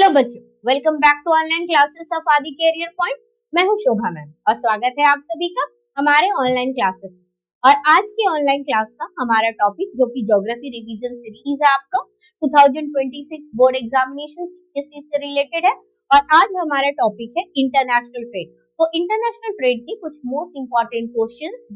Hello बच्चों, welcome back to online classes of Aadi career point. मैं हूं शोभा मैम और स्वागत है आप सभी का हमारे ऑनलाइन क्लासेस में। और आज के ऑनलाइन क्लास का हमारा टॉपिक जो कि ज्योग्राफी रिवीजन सीरीज है आपका 2026 बोर्ड एग्जामिनेशन सीबीएसई से रिलेटेड है। और आज हमारा टॉपिक है इंटरनेशनल ट्रेड। तो इंटरनेशनल ट्रेड के कुछ मोस्ट इंपॉर्टेंट क्वेश्चंस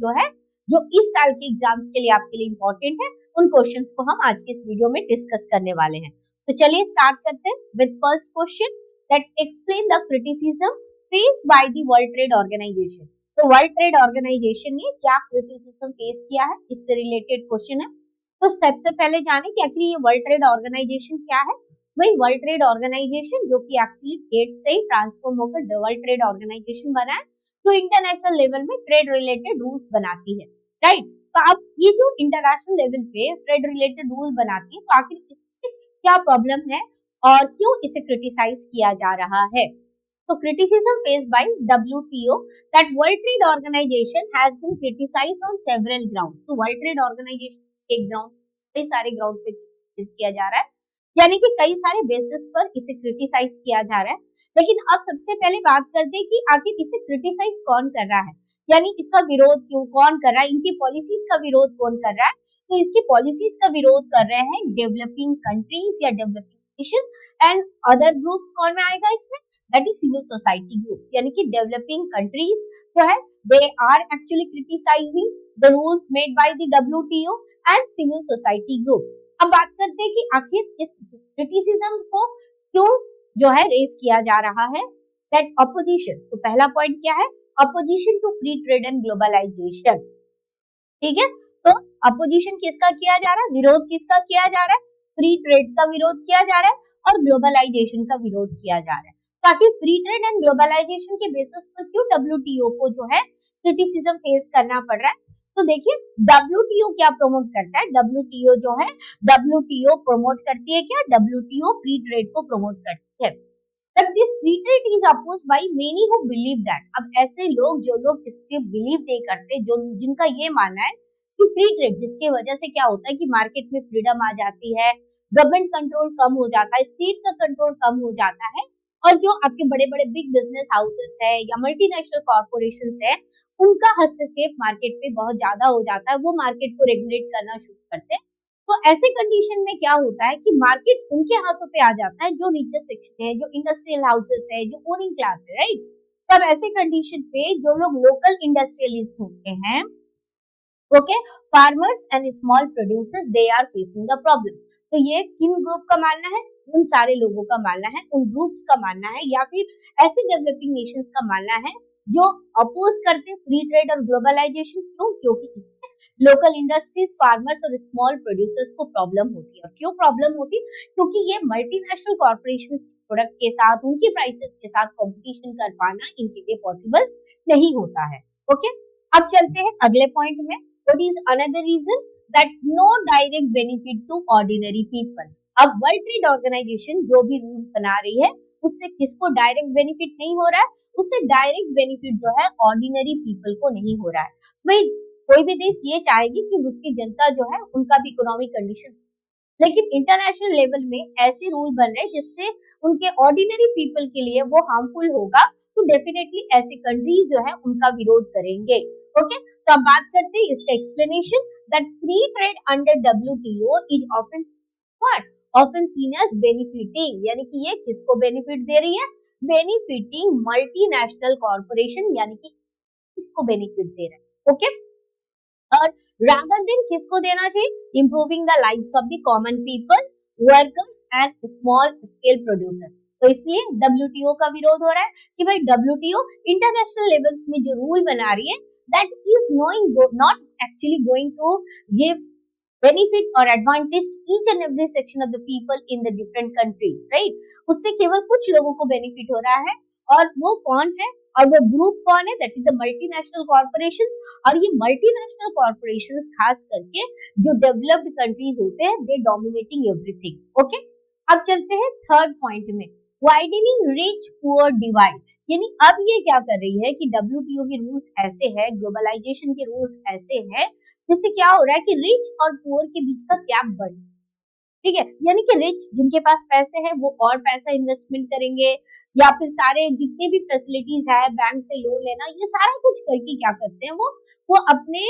जो इस साल के एग्जाम्स के लिए आपके लिए इंपॉर्टेंट है, उन क्वेश्चंस को हम आज के इस वीडियो में डिस्कस करने वाले हैं। तो चलिए स्टार्ट करते हैं with first question that explain the criticism faced by the world trade organisation. तो वर्ल्ड ट्रेड ऑर्गेनाइजेशन ने क्या क्रिटिसिज्म फेस किया है, इससे रिलेटेड क्वेश्चन है। तो सबसे पहले जाने कि आखिर ये वर्ल्ड ट्रेड ऑर्गेनाइजेशन क्या है। वही वर्ल्ड ट्रेड ऑर्गेनाइजेशन जो कि एक्चुअली ट्रेड से ही ट्रांसफॉर्म होकर वर्ल्ड ट्रेड ऑर्गेनाइजेशन बना है, जो इंटरनेशनल लेवल में ट्रेड रिलेटेड रूल्स बनाती है, राइट। तो अब ये जो इंटरनेशनल लेवल पे ट्रेड रिलेटेड रूल बनाती है, तो आखिर क्या प्रॉब्लम है और क्यों इसे क्रिटिसाइज किया जा रहा है। तो criticism faced by WTO that world trade organisation has been criticised on several grounds. तो वर्ल्ड ट्रेड ऑर्गेनाइजेशन एक ग्राउंड, कई सारे ग्राउंड पे क्रिटिसाइज किया जा रहा है, यानी कि कई सारे बेसिस पर इसे क्रिटिसाइज किया जा रहा है। लेकिन अब सबसे पहले बात करते हैं कि आखिर इसे क्रिटिसाइज कौन कर रहा है, यानी इसका विरोध क्यों कौन कर रहा है, इनकी पॉलिसीज का विरोध कौन कर रहा है। तो इसकी पॉलिसीज का विरोध कर रहे हैं डेवलपिंग कंट्रीज या developing nation and other groups. कौन में आएगा इसमें, that is civil society groups, यानी कि डेवलपिंग कंट्रीज जो है they are actually criticising the rules made by the WTO and civil society groups. अब बात करते हैं कि आखिर इस क्रिटिसिज्म को क्यों जो है रेज किया जा रहा है, दैट अपोजिशन। तो पहला पॉइंट क्या है, opposition to free trade and globalisation. ठीक है, तो अपोजिशन किसका किया जा रहा है, विरोध किसका किया जा रहा है, फ्री ट्रेड का विरोध किया जा रहा है और ग्लोबलाइजेशन का विरोध किया जा रहा है। ताकि फ्री ट्रेड एंड ग्लोबलाइजेशन के बेसिस पर क्यों WTO को जो है क्रिटिसिज्म फेस करना पड़ रहा है। तो देखिए WTO क्या प्रमोट करता है, WTO जो है WTO प्रमोट करती है क्या, WTO फ्री ट्रेड को प्रमोट करती है। But this free trade is opposed by many who believe that। अब ऐसे लोग जो लोग इसके बिलीव नहीं करते, जो जिनका ये मानना है कि फ्री ट्रेड जिसके वजह से क्या होता है कि मार्केट में फ्रीडम आ जाती है, गवर्नमेंट कंट्रोल कम हो जाता है, स्टेट का कंट्रोल कम हो जाता है, और जो आपके बड़े बड़े बिग बिजनेस हाउसेस है या मल्टीनेशनल कॉर्पोरेशंस है, उनका हस्तक्षेप मार्केट में बहुत ज्यादा हो जाता है, वो मार्केट को रेगुलेट करना शुरू करते हैं। तो ऐसे कंडीशन में क्या होता है कि मार्केट उनके हाथों पे आ जाता है, जो नीचे सेक्शन है, जो इंडस्ट्रियल हाउसेस है, जो ओनिंग क्लास है, राइट। तब ऐसे कंडीशन पे जो लोग लोकल इंडस्ट्रियलिस्ट होते हैं, okay, farmers and small producers, they are facing the problem. तो ये किन ग्रुप का मानना है, उन सारे लोगों का मानना है, उन ग्रुप्स का मानना है, या फिर ऐसे डेवलपिंग नेशंस का मानना है जो अपोज करते हैं फ्री ट्रेड और ग्लोबलाइजेशन। क्यों, क्योंकि इससे लोकल इंडस्ट्रीज, फार्मर्स और स्मॉल प्रोड्यूसर्स को प्रॉब्लम होती है। और क्यों प्रॉब्लम होती है, क्योंकि ये मल्टीनेशनल कॉर्पोरेशंस के प्रोडक्ट के साथ, उनकी प्राइसेस के साथ कंपटीशन कर पाना इनके लिए पॉसिबल नहीं होता है। ओके, अब चलते हैं अगले पॉइंट में। What is another reason, that no direct benefit to ordinary people. अब वर्ल्ड ट्रेड ऑर्गेनाइजेशन जो भी रूल्स बना रही है, उससे किसको डायरेक्ट बेनिफिट नहीं हो रहा है, उससे डायरेक्ट बेनिफिट जो है ऑर्डिनरी पीपल को नहीं हो रहा है। भाई कोई भी देश ये चाहेगी कि उसकी जनता जो है उनका भी इकोनॉमिक कंडीशन, लेकिन इंटरनेशनल लेवल में ऐसे रूल बन रहे जिससे उनके ऑर्डिनरी पीपल के लिए वो हार्मफुल होगा, तो डेफिनेटली ऐसे कंट्रीज जो है उनका विरोध करेंगे। ओके, तो अब बात करते हैं इसका explanation, that free trade under WTO is often seen as benefiting, यानी कि ये किसको बेनिफिट दे रही है, बेनिफिटिंग मल्टीनेशनल कॉर्पोरेशन, यानी कि इसको बेनिफिट दे रहा है। ओके, और रादर देन किसको देना चाहिए, improving the lives of the common people, workers and small scale producer. तो इसलिए WTO का विरोध हो रहा है कि भाई WTO इंटरनेशनल लेवल्स में जो रूल बना रही है, that is not actually going to give benefit or advantage to each and every section of the people in the different countries, right। उससे केवल कुछ लोगों को बेनिफिट हो रहा है, और वो कौन है, और वो ग्रुप कौन है, that is the multinational corporations. और ये मल्टीनेशनल कॉर्पोरेशंस खास करके जो डेवलप्ड कंट्रीज होते हैं, दे डोमिनेटिंग एवरीथिंग। ओके, अब चलते हैं थर्ड पॉइंट में, वाइडनिंग रिच पुअर डिवाइड। यानी अब ये क्या कर रही है कि WTO के रूल्स ऐसे हैं, ग्लोबलाइजेशन के रूल्स ऐसे हैं, जिससे क्या हो रहा है कि रिच और पुअर के बीच का गैप बढ़, ठीक है, यानी कि रिच जिनके पास पैसे हैं वो और पैसा इन्वेस्टमेंट करेंगे, या फिर सारे जितने भी फैसिलिटीज है, बैंक से लोन लेना, ये सारा कुछ करके क्या करते हैं वो अपने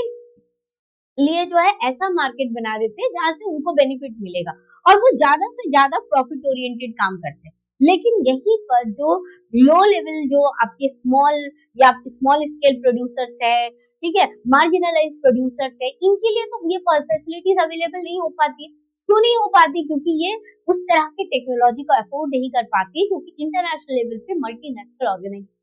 लिए जो है ऐसा मार्केट बना देते हैं जहां से उनको बेनिफिट मिलेगा, और वो ज्यादा से ज्यादा प्रॉफिट ओरिएंटेड काम करते हैं। लेकिन यही पर जो लो लेवल, जो आपके स्मॉल या स्मॉल स्केल प्रोड्यूसर्स है, ठीक है, मार्जिनलाइज प्रोड्यूसर्स है, इनके लिए तो ये फैसिलिटीज अवेलेबल नहीं हो पाती। क्यों नहीं हो पाती? क्योंकि ये उस तरह की टेक्नोलॉजी को अफोर्ड नहीं कर पाती जो कि इंटरनेशनल लेवल पे मल्टीनेशनल ऑर्गेनाइजेशन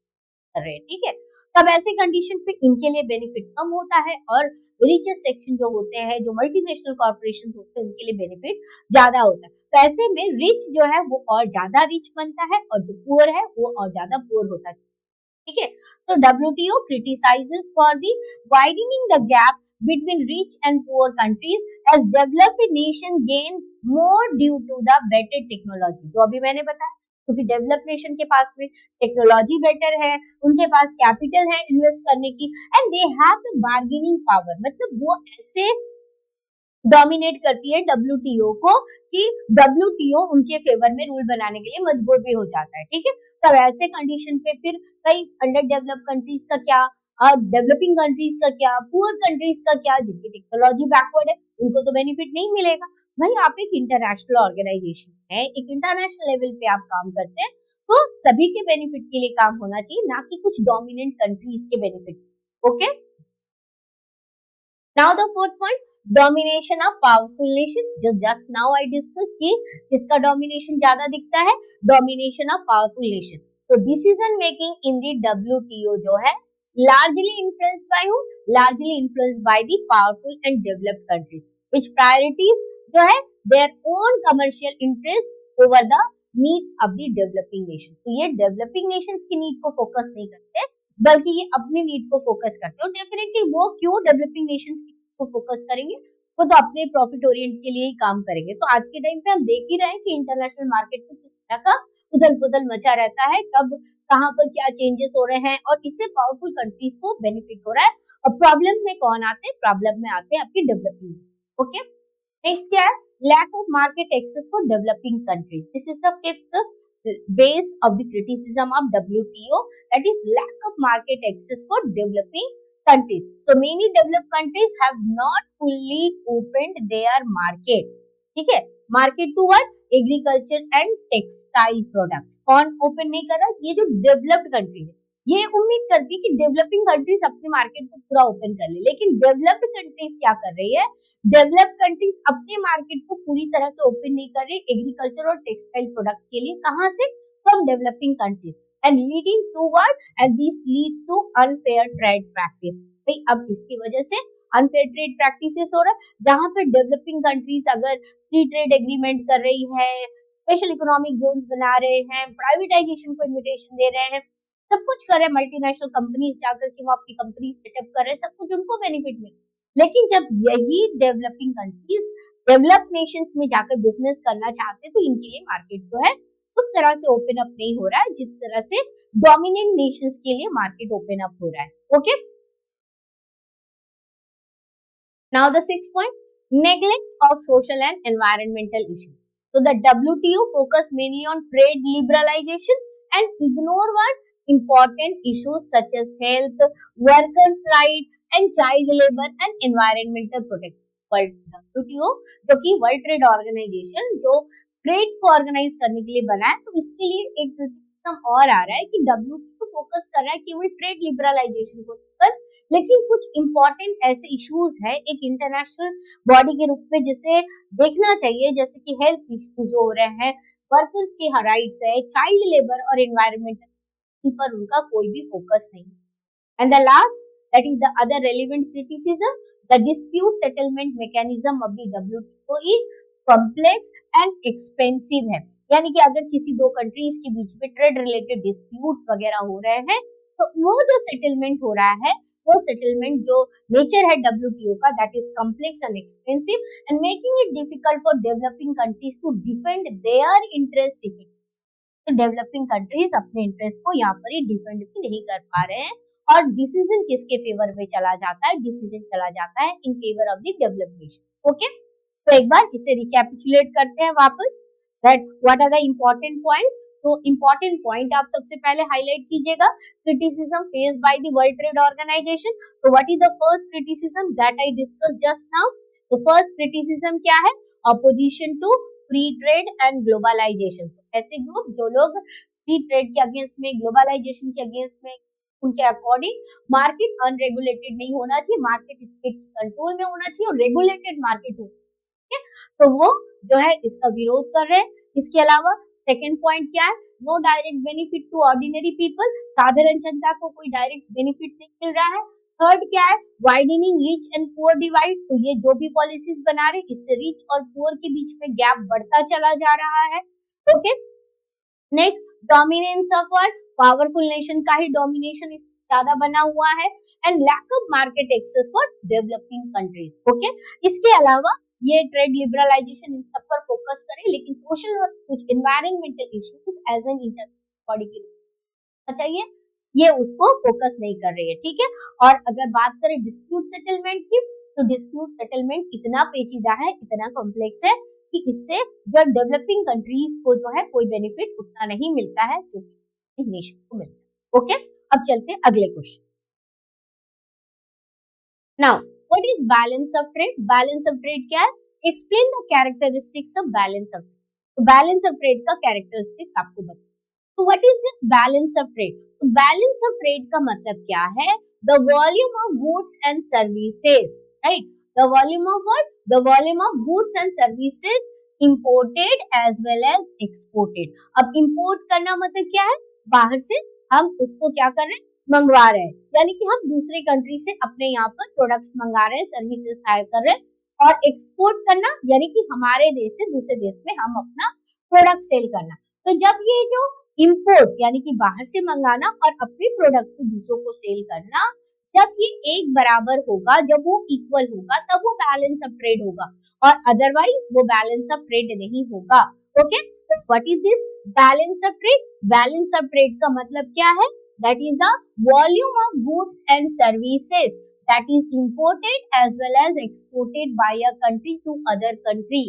कर रहे हैं, ठीक है। तब ऐसे कंडीशन पे इनके लिए बेनिफिट कम होता है, और रिचेस्ट सेक्शन जो होते हैं, जो मल्टीनेशनल कॉर्पोरेशन होते हैं, उनके लिए बेनिफिट ज्यादा होता है। तो ऐसे में रिच जो है वो और ज्यादा रिच बनता है, और जो पुअर है वो और ज्यादा पुअर होता है, ठीक है। तो WTO criticizes for the widening the gap between rich and poor countries as developed nation gain more due to the better technology। जो अभी मैंने बताया, क्योंकि डेवलप नेशन के पास में टेक्नोलॉजी बेटर है, उनके पास कैपिटल है इन्वेस्ट करने की, and they have the bargaining power, मतलब वो ऐसे डोमिनेट करती है WTO को कि WTO उनके फेवर में रूल बनाने के लिए मजबूर भी हो जाता है, ठीक है। तब ऐसे कंडीशन पे फिर कई अंडर डेवलप कंट्रीज का क्या, डेवलपिंग कंट्रीज का क्या, पुअर कंट्रीज का क्या, जिनकी टेक्नोलॉजी बैकवर्ड है, उनको तो बेनिफिट नहीं मिलेगा। भाई आप एक इंटरनेशनल ऑर्गेनाइजेशन है, एक इंटरनेशनल लेवल पे आप काम करते हैं, तो सभी के बेनिफिट के लिए काम होना चाहिए, ना कि कुछ डोमिनेंट कंट्रीज के benefit. Okay, now the fourth point, domination of powerful nation. Just now I discuss कि किसका डोमिनेशन ज्यादा दिखता है, डोमिनेशन ऑफ पावरफुल नेशन। तो decision making in the WTO जो है largely influenced by who? Largely influenced by the powerful and developed countries, which priorities जो है their own commercial interest over the needs of the developing nation। तो ये developing nations की need को focus नहीं करते, बल्कि ये अपनी नीड को फोकस करते हैं। और डेफिनेटली वो क्यों डेवलपिंग नेशंस को फोकस करेंगे, वो तो अपने प्रॉफिट ओरिएंट के लिए ही काम करेंगे। तो आज के टाइम पे हम देख ही रहे हैं कि इंटरनेशनल मार्केट में किस तरह का उथल पुथल मचा रहता है, कब कहाँ पर क्या चेंजेस हो रहे हैं, और इससे पावरफुल कंट्रीज को बेनिफिट हो रहा है। और प्रॉब्लम में कौन आते हैं? प्रॉब्लम में आते हैं आपकी डेवलपिंग। ओके, नेक्स्ट क्या है? Lack of market access for developing countries. This is the fifth base of the criticism of WTO, that is lack of market access for developing countries. So many developed countries have not fully opened their market, ठीक है, market to what? Agriculture and textile product. कौन open नहीं कर रहा? ये जो developed country है, ये उम्मीद करती है कि डेवलपिंग कंट्रीज अपने मार्केट को पूरा ओपन कर ले, लेकिन डेवलप्ड कंट्रीज क्या कर रही है? डेवलप्ड कंट्रीज अपने मार्केट को पूरी तरह से ओपन नहीं कर रही एग्रीकल्चर और टेक्सटाइल प्रोडक्ट के लिए। कहां से? From developing countries, and leading to what? And this lead to unfair trade practice. भाई अब इसकी वजह से अनफेयर ट्रेड प्रैक्टिसेस हो रहा है, जहां पर डेवलपिंग कंट्रीज अगर फ्री ट्रेड एग्रीमेंट कर रही है, स्पेशल इकोनॉमिक जोन्स बना रहे हैं, प्राइवेटाइजेशन को इन्विटेशन दे रहे हैं, सब कुछ कर रहे हैं, मल्टीनेशनल कंपनीज जाकर के वो अपनी कंपनी सेटअप कर रहे हैं, सब कुछ उनको बेनिफिट मिल। लेकिन जब यही डेवलपिंग कंट्रीज डेवलप्ड नेशंस में जाकर बिजनेस करना चाहते हैं, तो इनके लिए मार्केट जो है उस तरह से ओपन अप नहीं हो रहा है जिस तरह से डोमिनेंट नेशंस के लिए मार्केट ओपन अप हो रहा है। Okay, now the sixth point, neglect of social and environmental issues. So the WTO focus mainly on trade liberalization and ignore what? Important issues such as health, workers' rights, and child labor and environmental protection. World WTO जो कि world trade organisation जो trade को organise करने के लिए बना है, तो इसके लिए एक क्रिटिसिज्म और आ रहा है कि WTO फोकस कर रहा है केवल ट्रेड लिबरलाइजेशन को पर, लेकिन कुछ इंपॉर्टेंट ऐसे इश्यूज है एक इंटरनेशनल बॉडी के रूप में जिसे देखना चाहिए, जैसे कि हेल्थ इश्यूज हो रहे हैं, वर्कर्स के राइट्स है, चाइल्ड लेबर और एनवायरमेंटल पर उनका कोई भी फोकस नहीं। And the last, that is the other relevant criticism, the dispute settlement mechanism of the WTO is complex and expensive है। यानी कि अगर किसी दो कंट्रीज के बीच में ट्रेड रिलेटेड डिस्प्यूट्स वगैरह हो रहे हैं, तो वो जो सेटलमेंट हो रहा है, वो सेटलमेंट जो नेचर है WTO का, that is complex and expensive and making it difficult for developing countries to defend their interest effectively. तो डेवलपिंग कंट्रीज अपने इंटरेस्ट को यहाँ पर ही डिफेंड भी नहीं कर पा रहे हैं, और डिसीजन किसके फेवर में चला जाता है? डिसीजन चला जाता है in favour of the developed nation. Okay, तो एक बार इसे रिकैपिचुलेट करते हैं वापस, that what are the important point. तो इम्पोर्टेंट पॉइंट आप सबसे पहले हाईलाइट कीजिएगा, criticism faced by the world trade organisation. तो what is the first criticism that I discuss just now? तो फर्स्ट क्रिटिसिज्म क्या है? Opposition to free trade and globalisation. ऐसे ग्रुप जो लोग फ्री ट्रेड के अगेंस्ट में, ग्लोबलाइजेशन के अगेंस्ट में, उनके अकॉर्डिंग मार्केट अनरेगुलेटेड नहीं होना चाहिए, मार्केट स्टेट कंट्रोल में होना चाहिए और रेगुलेटेड मार्केट हो, तो वो जो है इसका विरोध कर रहे हैं। इसके अलावा सेकंड पॉइंट क्या है? No direct benefit to ordinary people, साधारण जनता को कोई डायरेक्ट बेनिफिट नहीं मिल रहा है। थर्ड क्या है? Widening rich and poor divide, तो ये जो भी पॉलिसीज बना रहे इससे रिच और पुअर के बीच में गैप बढ़ता चला जा रहा है। Okay, next dominance of what? Powerful nation का ही डोमिनेशन इससे ज्यादा बना हुआ है। And lack of market access for developing countries. Okay, इसके अलावा ये ट्रेड लिबरलाइजेशन इन सब पर फोकस करे, लेकिन सोशल और कुछ environmental issues as an international body के रूप चाहिए, ये उसको फोकस नहीं कर रही है, ठीक है। और अगर बात करें डिस्प्यूट सेटलमेंट की, तो डिस्प्यूट सेटलमेंट इतना पेचीदा है, इतना कॉम्प्लेक्स है कि इससे जो डेवलपिंग कंट्रीज को जो है कोई बेनिफिट उतना नहीं मिलता है जो नेशन को मिलता है। ओके, अब चलते हैं अगले question. Now what is balance of trade? Balance of trade क्या है? Explain the characteristics of balance of trade. तो बैलेंस ऑफ ट्रेड का कैरेक्टरिस्टिक्स आपको बताओ। तो what is this balance of trade? तो बैलेंस ऑफ ट्रेड का मतलब क्या है? The volume of goods and services, right? The volume of what? The volume of goods and services imported as well as exported. अब import करना मतलब क्या है? बाहर से हम उसको क्या कर रहे हैं? मंगवा रहे हैं, यानी कि हम दूसरे कंट्री से अपने यहाँ पर प्रोडक्ट्स मंगा रहे हैं, सर्विसेज हायर कर रहे हैं। और एक्सपोर्ट करना यानी कि हमारे देश से दूसरे देश में हम अपना प्रोडक्ट सेल करना। तो जब ये जो इंपोर्ट यानी कि बाहर से मंगाना और अपने प्रोडक्ट को दूसरों को सेल करना, जब ये एक बराबर होगा, जब वो इक्वल होगा, तब वो बैलेंस ऑफ ट्रेड होगा, और अदरवाइज वो बैलेंस ऑफ ट्रेड नहीं होगा। Okay, what is this balance of trade? Balance of trade का मतलब क्या है? That is the volume of goods and services that is imported as well as exported by a country to other country.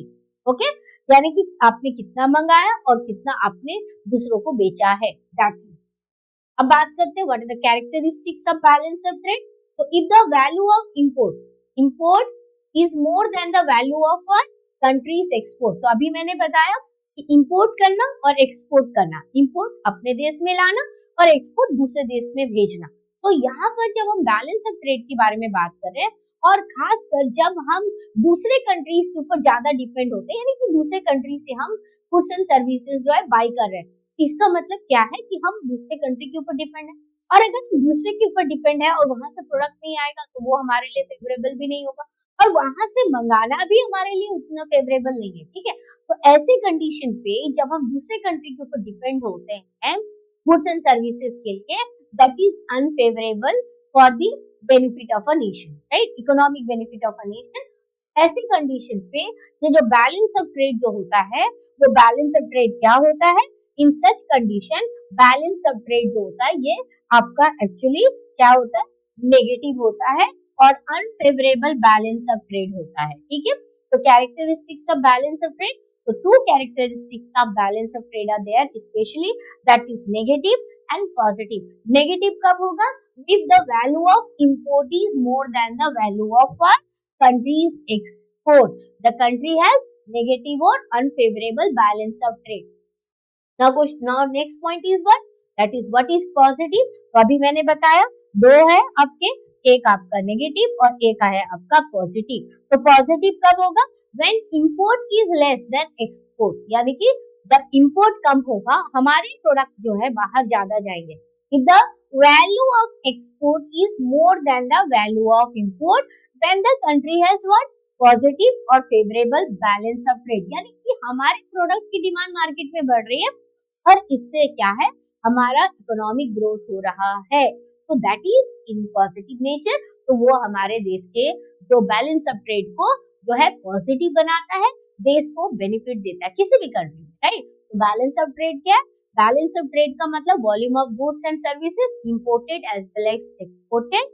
Okay? यानी कि आपने कितना मंगाया और कितना आपने दूसरों को बेचा है, that is. अब बात करते हैं what are the characteristics of balance of trade? तो if the value of import is more than the value of a country's export. तो अभी मैंने बताया कि import करना और export करना, import अपने देश में लाना और एक्सपोर्ट दूसरे देश में भेजना। तो यहाँ पर जब हम बैलेंस ऑफ ट्रेड के बारे में बात कर रहे हैं, और खासकर जब हम दूसरे कंट्रीज के ऊपर ज्यादा डिपेंड होते हैं, यानी कि दूसरे कंट्री से हम गुड्स एंड सर्विसेज जो है बाई कर रहे हैं, इसका मतलब क्या है कि हम दूसरे कंट्री के ऊपर डिपेंड है। और अगर हम दूसरे के ऊपर डिपेंड है और वहां से प्रोडक्ट नहीं आएगा तो वो हमारे लिए फेवरेबल भी नहीं होगा, और वहां से मंगाना भी हमारे लिए उतना फेवरेबल नहीं है, ठीक है। तो ऐसी कंडीशन पे जब हम दूसरे कंट्री के ऊपर डिपेंड होते हैं goods and services के लिए, that is unfavorable for the benefit of a nation, right? Economic benefit of a nation. ऐसी कंडीशन पे ये जो बैलेंस ऑफ ट्रेड जो होता है, वो बैलेंस ऑफ ट्रेड क्या होता है? In such condition balance of trade जो होता है ये आपका एक्चुअली क्या होता है? नेगेटिव होता है और अनफेवरेबल बैलेंस ऑफ ट्रेड होता है, ठीक है। तो characteristics of balance of trade, so two characteristics of balance of trade are there, especially that is negative and positive. Negative कब होगा? If the value of import is more than the value of a country's export, the country has negative or unfavorable balance of trade. Now next point is what? That is what is positive. तो अभी मैंने बताया दो है आपके, एक आपका negative और एक है आपका पॉजिटिव। तो पॉजिटिव कब होगा? When import is less than export, यानी कि जब import कम होगा, हमारे प्रोडक्ट जो है बाहर ज्यादा जाएंगे। If the value of export is more than the value of import, then the country has what? Positive और favorable balance of trade, यानी कि हमारे प्रोडक्ट की डिमांड मार्केट में बढ़ रही है और इससे क्या है? हमारा इकोनॉमिक ग्रोथ हो रहा है। तो that is in positive nature. तो वो हमारे देश के जो बैलेंस ऑफ ट्रेड को जो है पॉजिटिव बनाता है, देश को बेनिफिट देता है किसी भी कंट्री में, राइट। तो बैलेंस ऑफ ट्रेड क्या है? बैलेंस ऑफ ट्रेड का मतलब volume of goods and services imported as well as exported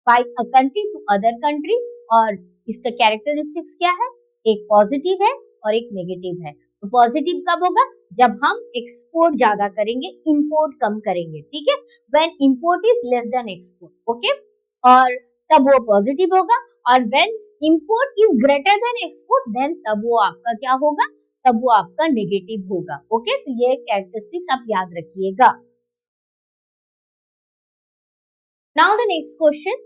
by a country to other country. और इसका कैरेक्टरिस्टिक्स क्या है? एक पॉजिटिव है और एक नेगेटिव है। तो पॉजिटिव कब होगा? जब हम एक्सपोर्ट ज्यादा करेंगे, इंपोर्ट कम करेंगे, ठीक है। When import is less than export, okay, और तब वो पॉजिटिव होगा। और when import is greater than export, then तब वो आपका क्या होगा? तब वो आपका नेगेटिव होगा, ओके। तो ये कैरेक्टरिस्टिक्स आप याद रखिएगा। Now the next question,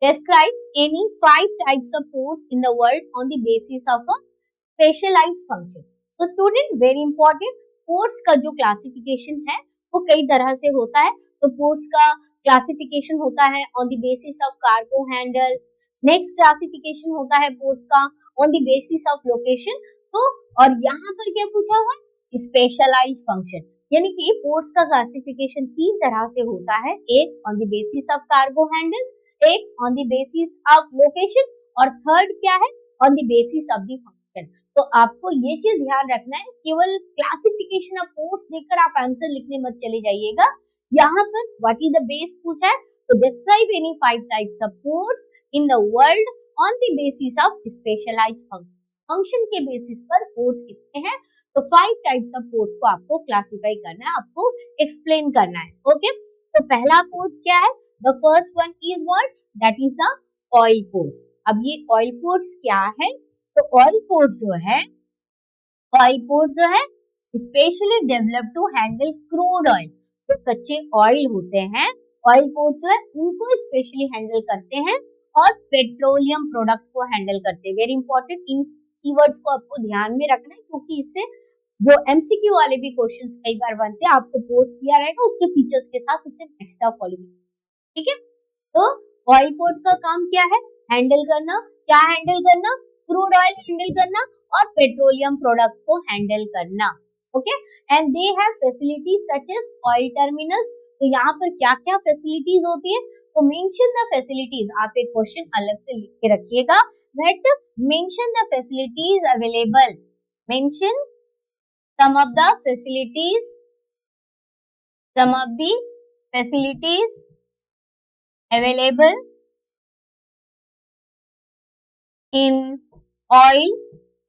describe any 5 types of ports in the world on the basis of a specialized function। तो स्टूडेंट वेरी इंपॉर्टेंट, पोर्ट्स का जो क्लासिफिकेशन है वो कई तरह से होता है। तो पोर्ट्स का क्लासिफिकेशन होता है on the basis of cargo handle. Next classification होता है पोर्ट्स का on the basis of location. तो और यहाँ पर क्या पूछा हुआ है? स्पेशलाइज्ड फंक्शन, यानी कि पोर्ट्स का क्लासिफिकेशन 3 तरह से होता है। एक on the basis of cargo handle, एक on the basis of location, और थर्ड क्या है? On the basis of the function. तो आपको ये चीज ध्यान रखना है, केवल क्लासिफिकेशन ऑफ पोर्ट्स देखकर आप आंसर लिखने मत चले जाइएगा। यहाँ पर व्हाट इज द बेस पूछा है, तो describe any 5 types of ports in the world on the basis of specialised function. Function के बेसिस पर पोर्ट्स कितने हैं? तो 5 टाइप्स ऑफ पोर्ट्स को आपको क्लासिफाई करना है, आपको एक्सप्लेन करना है, ओके। तो पहला पोर्ट क्या है? The first one is what? That is the oil ports. अब ये ऑयल पोर्ट्स क्या है? तो ऑयल पोर्ट्स जो है, ऑयल पोर्ट्स जो है specially develop to handle crude oil. जो कच्चे ऑयल होते हैं, ऑयल पोर्ट्स जो है उनको स्पेशली हैंडल करते हैं और पेट्रोलियम प्रोडक्ट को हैंडल करते हैं। वेरी इंपॉर्टेंट, इन कीवर्ड्स को आपको ध्यान में रखना है, क्योंकि इससे जो एमसीक्यू वाले भी क्वेश्चंस कई बार बनते हैं, आपको पोर्ट्स दिया रहेगा उसके फीचर्स के साथ उसे नेक्स्ट ऑफ फॉलोइंग, ठीक है। तो ऑयल पोर्ट का काम क्या है? हैंडल करना। क्या हैंडल करना? क्रूड ऑयल हैंडल करना और पेट्रोलियम प्रोडक्ट को हैंडल करना, okay. And they have facilities such as oil terminals. तो यहाँ पर क्या क्या फैसिलिटीज होती है? तो मेंशन द फैसिलिटीज। आप एक क्वेश्चन अलग से लिख के रखिएगा, that mention the facilities available. Mention some of the facilities available in oil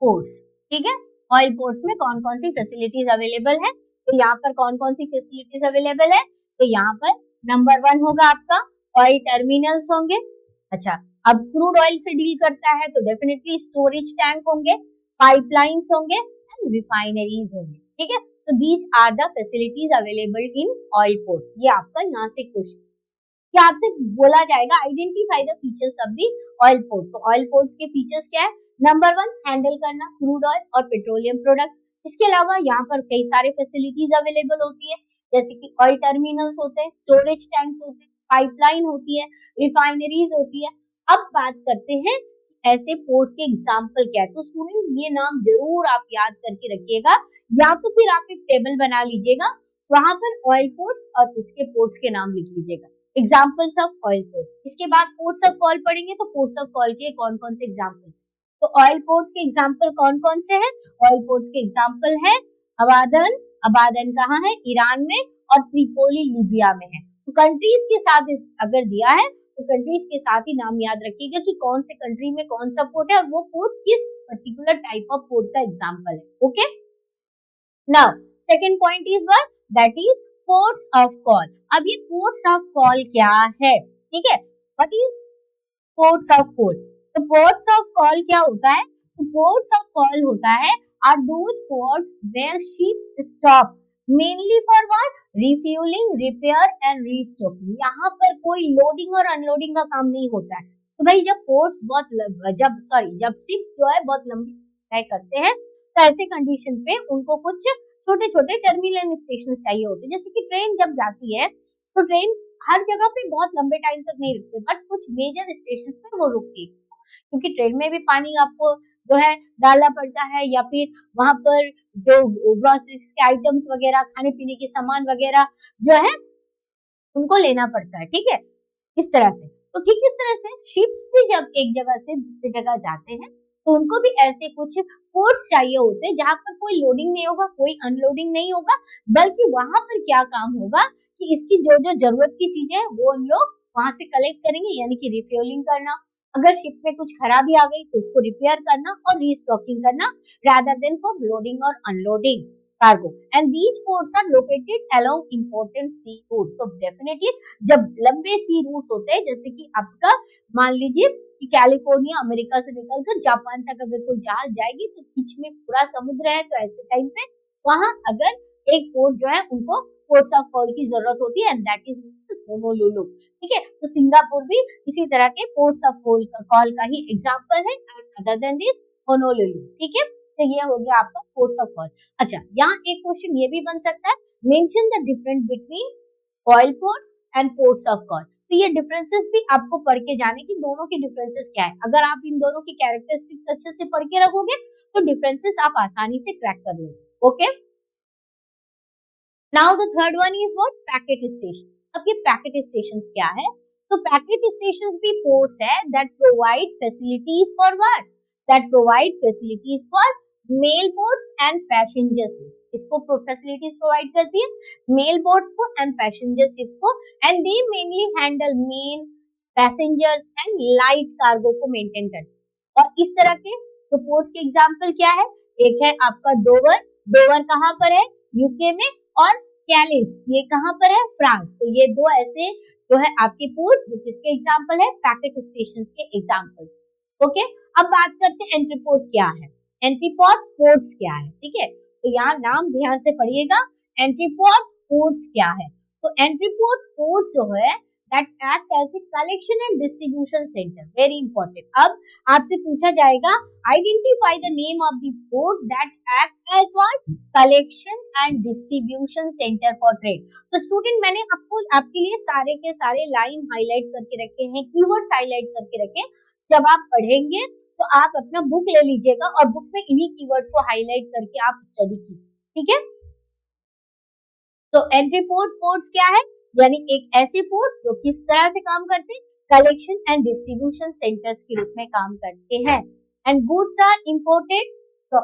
ports, ठीक है। ऑयल पोर्ट्स में कौन कौन सी फैसिलिटीज अवेलेबल है? तो यहाँ पर कौन कौन सी फैसिलिटीज अवेलेबल है? तो यहाँ पर नंबर 1 होगा आपका ऑयल टर्मिनल्स होंगे। अच्छा, अब क्रूड ऑयल से डील करता है तो डेफिनेटली स्टोरेज टैंक होंगे, पाइपलाइंस होंगे, रिफाइनरीज होंगे, ठीक है। So these are the facilities available in oil ports. ये आपका यहाँ से क्वेश्चन, क्या आपसे बोला जाएगा identify the features of the oil port. तो ऑयल पोर्ट्स के फीचर्स क्या है? नंबर 1 हैंडल करना क्रूड ऑयल और पेट्रोलियम प्रोडक्ट। इसके अलावा यहाँ पर कई सारे फैसिलिटीज अवेलेबल होती है, जैसे कि ऑयल टर्मिनल्स होते हैं, स्टोरेज टैंक्स होते हैं, पाइपलाइन होती है, रिफाइनरीज होती है। अब बात करते हैं ऐसे पोर्ट्स के एग्जाम्पल क्या है। तो स्टूडेंट ये नाम जरूर आप याद करके रखिएगा, या तो फिर आप एक टेबल बना लीजिएगा, वहां पर ऑयल पोर्ट्स और उसके पोर्ट्स के नाम लिख लीजिएगा, एग्जाम्पल्स ऑफ ऑयल पोर्ट्स। इसके बाद पोर्ट्स ऑफ कॉल पढ़ेंगे, तो पोर्ट्स ऑफ कॉल के कौन कौन से एग्जाम्पल्स। तो ऑयल पोर्ट्स के एग्जाम्पल कौन कौन से हैं? ऑयल पोर्ट्स के एग्जाम्पल है अबादन। अबादन कहाँ है? ईरान में, और त्रिपोली लीबिया में है। तो कंट्रीज के साथ अगर दिया है तो कंट्रीज के साथ ही नाम याद रखिएगा कि कौन से कंट्री में कौन सा पोर्ट है और वो पोर्ट किस पर्टिकुलर टाइप ऑफ पोर्ट का एग्जाम्पल है, okay. Now second point is what? That is ports of call. अब ये पोर्ट्स ऑफ कॉल क्या है, ठीक है। What is ports of call? तो पोर्ट्स ऑफ कॉल क्या होता है? तो पोर्ट्स ऑफ कॉल होता है are those ports where ship stop mainly for what? Refuelling, repair and restocking. यहाँ पर कोई लोडिंग और अनलोडिंग का काम नहीं होता है। तो भाई जब पोर्ट्स जब शिप्स जो है बहुत लंबी तय करते हैं, तो ऐसे कंडीशन पे उनको कुछ छोटे छोटे टर्मिनल स्टेशन चाहिए होते हैं। जैसे कि ट्रेन जब जाती है तो ट्रेन हर जगह पे बहुत लंबे टाइम तक नहीं रुकती, बट कुछ मेजर स्टेशन पे वो रुकती है, क्योंकि ट्रेन में भी पानी आपको जो है डालना पड़ता है, या फिर वहां पर जो ग्रोसरीज के आइटम्स वगैरह, खाने पीने के सामान वगैरह जो है उनको लेना पड़ता है, ठीक है, इस तरह से। तो ठीक इस तरह से शिप्स भी जब एक जगह से दूसरी जगह जाते हैं तो उनको भी ऐसे कुछ पोर्ट्स चाहिए होते हैं जहां पर कोई लोडिंग नहीं होगा, कोई अनलोडिंग नहीं होगा, बल्कि वहां पर क्या काम होगा कि इसकी जो जो जरूरत की चीजें है वो हम लोग वहां से कलेक्ट करेंगे, यानी कि रिफ्यूलिंग करना, अगर शिप में कुछ खराबी आ गई तो उसको रिपेयर करना और रीस्टॉकिंग करना rather than for loading or unloading cargo. And these ports are located along important sea routes. तो definitely जब लंबे sea routes होते हैं, जैसे कि आपका मान लीजिए कि कैलिफोर्निया अमेरिका से निकलकर जापान तक अगर कोई जहाज जाएगी तो बीच में पूरा समुद्र है, तो ऐसे टाइम पे वहां अगर एक पोर्ट जो है उनको पोर्ट्स ऑफ कॉल की जरूरत होती है, एंड दैट इज होनोलुलु। ठीक है, तो सिंगापुर भी इसी तरह के पोर्ट्स ऑफ कॉल का ही एग्जांपल है, अदर देन दिस होनोलुलु। ठीक है, तो ये हो गया आपका पोर्ट्स ऑफ कॉल। अच्छा, यहाँ एक क्वेश्चन ये भी बन सकता है, mention the difference between oil ports and ports of call. तो ये डिफरेंसेस भी आपको पढ़ के जाने की, दोनों के डिफरेंसेस क्या है। अगर आप इन दोनों की कैरेक्टरिस्टिक्स अच्छे से पढ़ के रखोगे तो डिफरेंसेस आप आसानी से क्रैक कर लोगे। Okay, now the third one is what, packet station. अब ये पैकेट स्टेशंस क्या है, तो पैकेट स्टेशंस भी पोर्ट्स है that provide facilities for what, that provide facilities for male boats and passenger ships. इसको फैसिलिटीज प्रोवाइड करती है मेल बोट्स को एंड पैसेंजर शिप्स को, and they mainly handle main passengers and light cargo को maintain करते हैं। और इस तरह के तो पोर्ट्स के एग्जांपल क्या है, एक है आपका डोवर, डोवर कहाँ पर है, यूके में, और कैलिस ये कहाँ पर है, फ्रांस। तो ये दो ऐसे जो है आपके पोर्ट्स जो किसके एग्जांपल है, पैकेट स्टेशंस के एग्जांपल्स। ओके, अब बात करते हैं एंट्री पोर्ट क्या है, एंट्री पोर्ट पोर्ट्स क्या है। ठीक है, तो यहाँ नाम ध्यान से पढ़िएगा, एंट्री पोर्ट पोर्ट्स क्या है। तो एंट्री पोर्ट पोर्ट्स जो है that act as a collection and distribution centre, very important. अब आपसे पूछा जाएगा identify the name of the port that act as what, collection and distribution centre for trade. तो स्टूडेंट मैंने आपको आपके लिए सारे के सारे लाइन हाईलाइट करके रखे हैं, कीवर्ड्स हाईलाइट करके रखे। जब आप पढ़ेंगे तो आप अपना बुक ले लीजिएगा और बुक में इन्हीं कीवर्ड को हाईलाइट करके आप स्टडी कीजिए। ठीक है, तो एंट्री पोर्ट पोर्ट्स क्या है, यानी एक ऐसे पोर्ट्स जो किस तरह से काम करते हैं, कलेक्शन एंड डिस्ट्रीब्यूशन सेंटर्स के रूप में काम करते हैं। And goods are imported,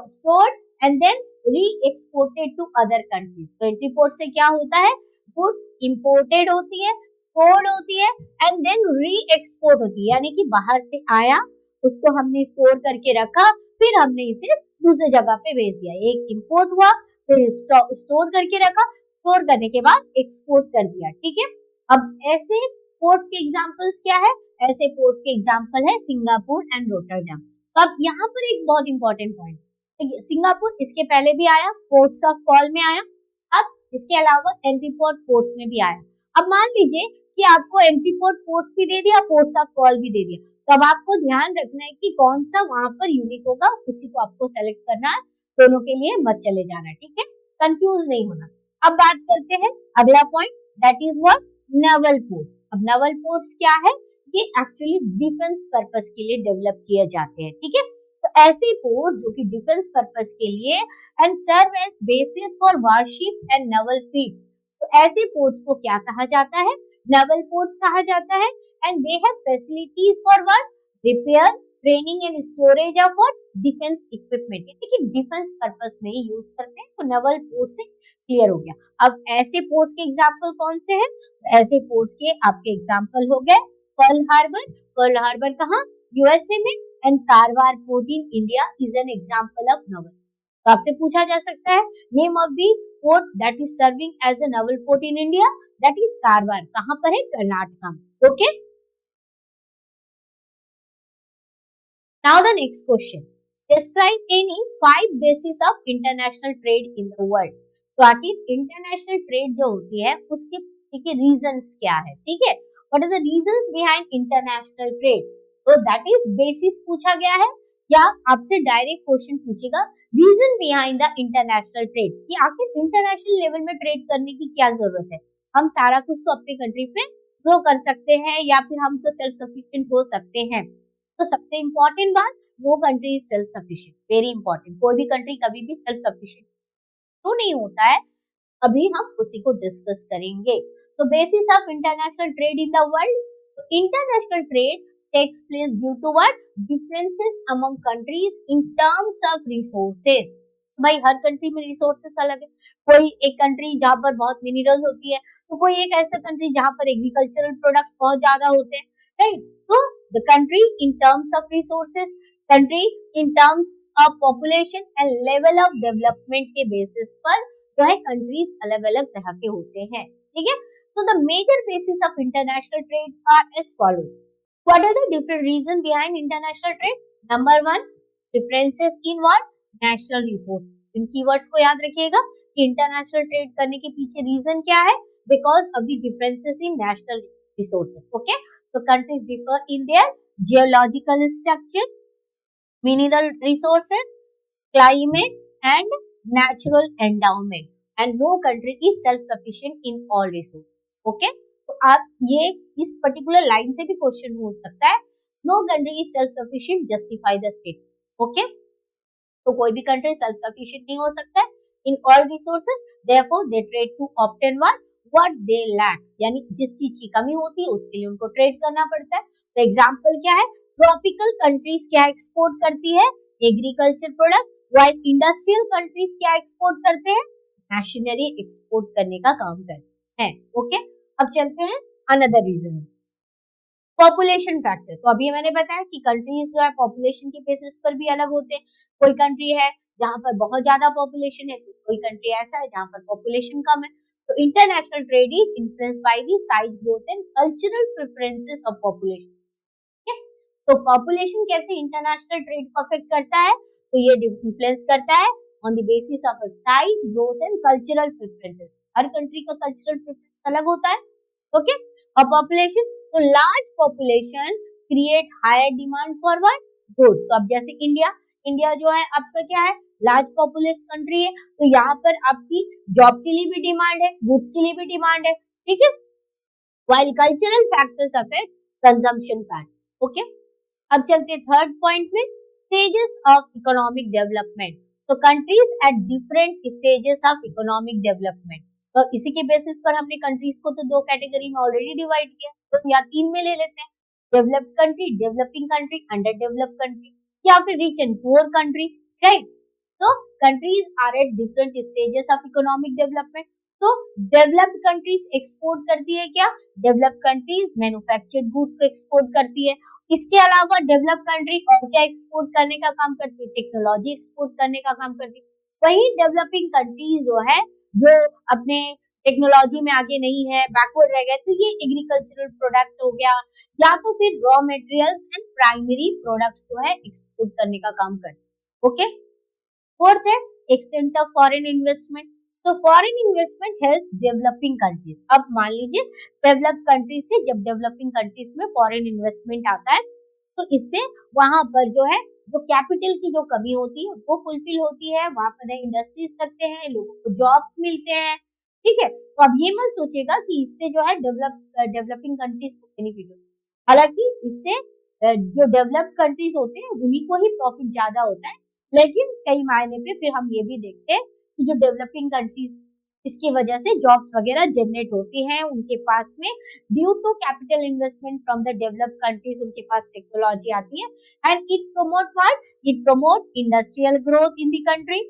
stored and then re exported to other countries. तो एंट्री पोर्ट से क्या होता है, गुड्स इंपोर्टेड होती है, स्टोर्ड होती है, एंड देन री एक्सपोर्ट होती है, यानी कि बाहर से आया, उसको हमने स्टोर करके रखा, फिर हमने इसे दूसरी जगह पे भेज दिया। एक इंपोर्ट हुआ, फिर स्टोर करके रखा, स्टोर करने के बाद एक्सपोर्ट कर दिया। ठीक है, अब ऐसे पोर्ट्स के एग्जांपल्स क्या है, ऐसे पोर्ट्स के एग्जांपल है सिंगापुर एंड रोटरडैम। तो अब यहाँ पर एक बहुत इंपॉर्टेंट पॉइंट, सिंगापुर इसके पहले भी आया, पोर्ट्स ऑफ कॉल में आया, अब इसके अलावा एंट्री पोर्ट पोर्ट्स में भी आया। अब मान लीजिए कि आपको एंट्री पोर्ट पोर्ट्स भी दे दिया, पोर्ट्स ऑफ कॉल भी दे दिया, तो अब आपको ध्यान रखना है कि कौन सा वहां पर यूनिक होगा, उसी को आपको सेलेक्ट करना है, दोनों के लिए मत चले जाना। ठीक है, कंफ्यूज नहीं होना। अब बात करते हैं अगला point, that is what, naval ports. अब नेवल पोर्ट्स क्या है, ये एक्चुअली डिफेंस पर्पस के लिए डेवलप किए जाते हैं। ठीक है, तो ऐसे पोर्ट्स जो कि डिफेंस पर्पस के लिए and serve as basis for warship and naval fleets, तो ऐसे पोर्ट्स को क्या कहा जाता है, नेवल पोर्ट्स कहा जाता है। And they have facilities for what, repair, training and storage of what, defence equipment, यानी कि डिफेंस पर्पस में ही यूज करते हैं। तो नेवल पोर्ट से क्लियर हो गया। अब ऐसे पोर्ट्स के एग्जांपल कौन से हैं, ऐसे पोर्ट्स के आपके एग्जांपल हो गए पर्ल हार्बर, पर्ल हार्बर कहाँ, यूएसए में, and Karwar port in India is an example of naval. तो आपसे पूछा जा सकता है name of the port that is serving as a naval port in India, that is Karwar, कहां पर है, कर्नाटका में। Okay, now the next question, describe any 5 basis of international trade in the world. तो आखिर इंटरनेशनल ट्रेड जो होती है उसके पीछे रीजंस क्या है। ठीक है, what are the reasons behind international trade, तो दैट इज बेसिस पूछा गया है, या आपसे डायरेक्ट क्वेश्चन पूछेगा reason behind the international trade, कि आखिर इंटरनेशनल लेवल में ट्रेड करने की क्या जरूरत है। हम सारा कुछ तो अपने कंट्री पे ग्रो कर सकते हैं, या फिर हम तो सेल्फ सफिशिएंट हो सकते हैं। तो सबसे इंपॉर्टेंट बात, no country is self sufficient, very important. कोई भी कंट्री कभी भी सेल्फ सफिशिएंट तो नहीं होता है, अभी हम उसी को डिस्कस करेंगे। तो basis of international trade in the world, तो international trade takes place due to what, differences among countries in terms of resources। भाई हर कंट्री में रिसोर्सेस अलग है, कोई एक कंट्री जहाँ पर बहुत मिनरल्स होती है, तो कोई एक ऐसा कंट्री जहाँ पर एग्रीकल्चरल प्रोडक्ट्स बहुत ज्यादा होते हैं, राइट। तो the country in terms of resources, country in terms of population and level of development के बेसिस पर जो है कंट्रीज अलग अलग तरह के होते हैं, ठीक है। So the major basis of international trade are as follows. What are the different reasons behind international trade? Number one, differences in what? National resource. In keywords को याद रखिएगा कि इंटरनेशनल ट्रेड करने के पीछे रीजन क्या है? Because of the differences in national resources. Okay, so countries differ in their geological structure, mineral resources, climate, and natural endowment. And no country is self-sufficient in all resources. Okay, तो आप ये इस particular line से भी question हो सकता है. No country is self sufficient, justify the state. Okay, तो कोई भी कंट्री सेल्फ सफिशिएंट नहीं हो सकता है in all resources, therefore they trade to obtain what they lack, यानी जिस चीज की कमी होती है उसके लिए उनको ट्रेड करना पड़ता है. तो एग्जांपल क्या है? ट्रॉपिकल कंट्रीज क्या एक्सपोर्ट करती है? Agriculture product, while industrial countries क्या एक्सपोर्ट करते हैं? मशीनरी एक्सपोर्ट करने का काम करते हैं. ओके, अब चलते हैं अनदर रीजन, पॉपुलेशन फैक्टर. तो अभी मैंने बताया कि कंट्रीज जो है पॉपुलेशन के बेसिस पर भी अलग होते हैं. कोई कंट्री है जहां पर बहुत ज्यादा पॉपुलेशन है, तो कोई कंट्री ऐसा है जहां पर पॉपुलेशन कम है. तो international trade is influenced by the size, growth and cultural preferences of population. तो पॉपुलेशन कैसे इंटरनेशनल ट्रेड को अफेक्ट करता है? तो ये इन्फ्लुएंस करता है on the basis of size, growth and cultural preferences. हर कंट्री का कल्चरल प्रेफरेंस अलग होता है. ओके, और population, so large population create higher demand for what? Goods. तो अब जैसे इंडिया जो है आपका क्या है? लार्ज पॉपुलेस कंट्री है, तो यहाँ पर आपकी जॉब के लिए भी डिमांड है, गुड्स के लिए भी डिमांड है, ठीक है. While cultural factors affect consumption pattern. Okay, अब चलते हैं थर्ड पॉइंट में, स्टेजेस ऑफ इकोनॉमिक डेवलपमेंट. तो countries at different stages of economic development. तो इसी के बेसिस पर हमने कंट्रीज को तो दो कैटेगरी में ऑलरेडी डिवाइड किया, तो या तीन में ले लेते हैं, developed country, developing country, under developed country, या फिर rich and poor country, right. तो countries are at different stages of economic development. तो डेवलप्ड कंट्रीज एक्सपोर्ट करती है क्या? डेवलप्ड कंट्रीज मैन्युफैक्चर्ड गुड्स को एक्सपोर्ट करती है. इसके अलावा डेवलप कंट्री और क्या एक्सपोर्ट करने का काम करती है? टेक्नोलॉजी एक्सपोर्ट करने का काम करती है. वही डेवलपिंग कंट्रीज जो है, जो अपने टेक्नोलॉजी में आगे नहीं है, बैकवर्ड रह गए, तो ये एग्रीकल्चरल प्रोडक्ट हो गया, या तो फिर raw materials and primary products जो है एक्सपोर्ट करने का काम करते हैं. ओके, फोर्थ है एक्सटेंट ऑफ फॉरेन इन्वेस्टमेंट. तो foreign investment help developing countries. अब मान लीजिए डेवलप्ड कंट्रीज से जब डेवलपिंग कंट्रीज में फॉरेन इन्वेस्टमेंट आता है, तो इससे वहां पर जो है जो कैपिटल की जो कमी होती है वो फुलफिल होती है, वहां पर इंडस्ट्रीज लगते हैं, लोगों को जॉब्स मिलते हैं, ठीक है. तो अब ये मत सोचेगा कि इससे जो है डेवलपिंग कंट्रीज को बेनिफिट होता है. हालांकि इससे जो डेवलप्ड कंट्रीज होते हैं उन्हीं को ही प्रॉफिट ज्यादा होता है, लेकिन कई मायने पे फिर हम ये भी देखते हैं कि जो डेवलपिंग कंट्रीज, इसकी वजह से जॉब्स वगैरह जनरेट होती हैं उनके पास में, due to capital investment from the developed countries. उनके पास टेक्नोलॉजी आती है, and it promote what? It promote industrial growth in the country,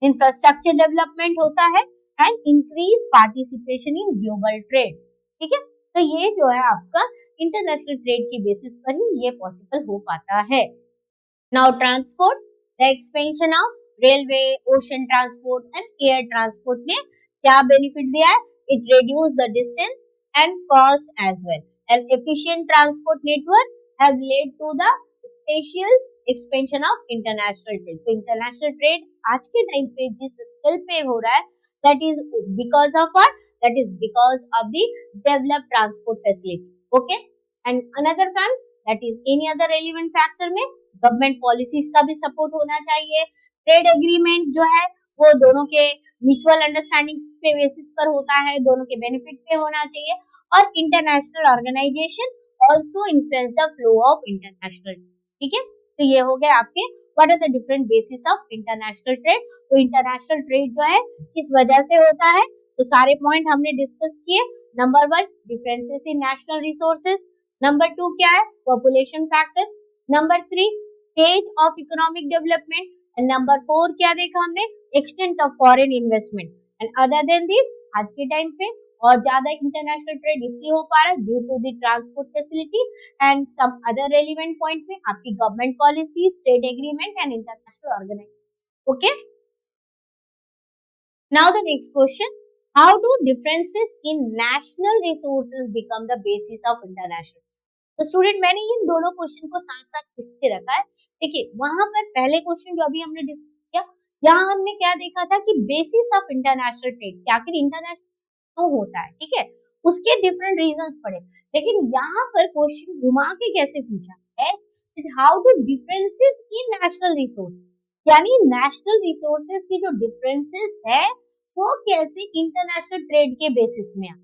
infrastructure development होता है, and increase participation in global trade. ठीक है, तो ये जो है आपका इंटरनेशनल ट्रेड के बेसिस पर ही ये पॉसिबल हो पाता है. Now transport, the expansion of railway, ocean transport and air transport ने क्या बेनिफिट दिया है? It reduce the distance and cost as well. An efficient transport network have led to the special expansion of international trade. तो international trade आज के time पे जिस scale पे हो रहा है, that is because of what? That is because of the developed transport facility. Okay, and another one, that is any other relevant factor में गवर्नमेंट पॉलिसीज का भी सपोर्ट होना चाहिए. ट्रेड एग्रीमेंट जो है वो दोनों के म्यूचुअल अंडरस्टैंडिंग पे बेसिस पर होता है, दोनों के बेनिफिट पे होना चाहिए. और international organisation also influence the flow of international. ठीक है, तो ये हो गए आपके what are the different basis of international trade. तो इंटरनेशनल ट्रेड जो है किस वजह से होता है, तो सारे पॉइंट हमने डिस्कस किए. Number 1 differences in national resources, number 2 क्या है? Population factor, number 3 stage of economic development, and number 4 क्या देखा हमने? Extent of foreign investment. And other than this आज के टाइम पे और ज्यादा इंटरनेशनल ट्रेड इसलिए हो पा रहा है due to the transport facility and some other relevant point में आपकी government policy, state agreement and international organisation. Okay, now the next question, how do differences in national resources become the basis of international. तो student मैंने इन दोनों question को साथ साथ इसके रखा है। देखिए वहां पर पहले क्वेश्चन जो अभी हमने डिस्कस किया, यहाँ हमने क्या देखा था कि बेसिस ऑफ इंटरनेशनल ट्रेड, क्या आखिर इंटरनेशनल तो होता है, ठीक है, उसके डिफरेंट रीजंस पढ़े। लेकिन यहाँ पर क्वेश्चन घुमा के कैसे पूछा है, how do differences in national resource, यानी नेशनल रिसोर्सेज की जो डिफरेंसेस है वो कैसे इंटरनेशनल ट्रेड के बेसिस में आ,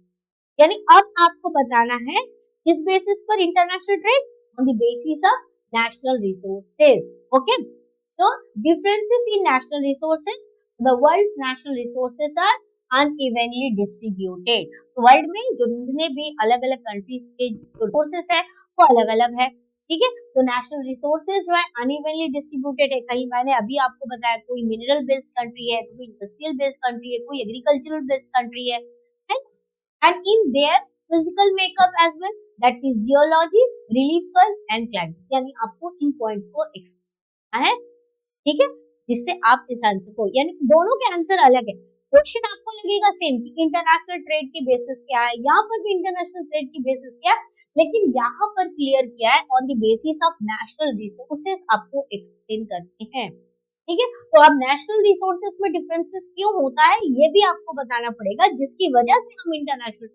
यानी अब आपको बताना है किस बेसिस पर international trade, on the basis of national resources. Okay, तो differences in national resources, the world's national resources are unevenly distributed. World में जितने भी अलग अलग कंट्रीज के रिसोर्सेज है वो अलग अलग है, ठीक है। तो नेशनल रिसोर्सेज जो है अनइवनली डिस्ट्रीब्यूटेड है। कहीं मैंने अभी आपको बताया कोई मिनरल बेस्ड कंट्री है, कोई इंडस्ट्रियल बेस्ड कंट्री है, कोई एग्रीकल्चरल बेस्ड कंट्री है, and in their physical makeup as well, that is geology, relief soil and climate, यानी आपको इन पॉइंट को एक्सप्लेन है, ठीक है, जिससे आप इस आंसर को, यानी दोनों के आंसर अलग है। क्वेश्चन आपको लगेगा सेम कि इंटरनेशनल ट्रेड की बेसिस क्या है, यहाँ पर भी इंटरनेशनल ट्रेड की बेसिस क्या है, लेकिन यहाँ पर क्लियर किया है on the basis of national resources आपको एक्सप्लेन करते हैं, ठीक है। तो अब नेशनल रिसोर्सेज में डिफरेंसेस क्यों होता है ये भी आपको बताना पड़ेगा, जिसकी वजह से हम इंटरनेशनल।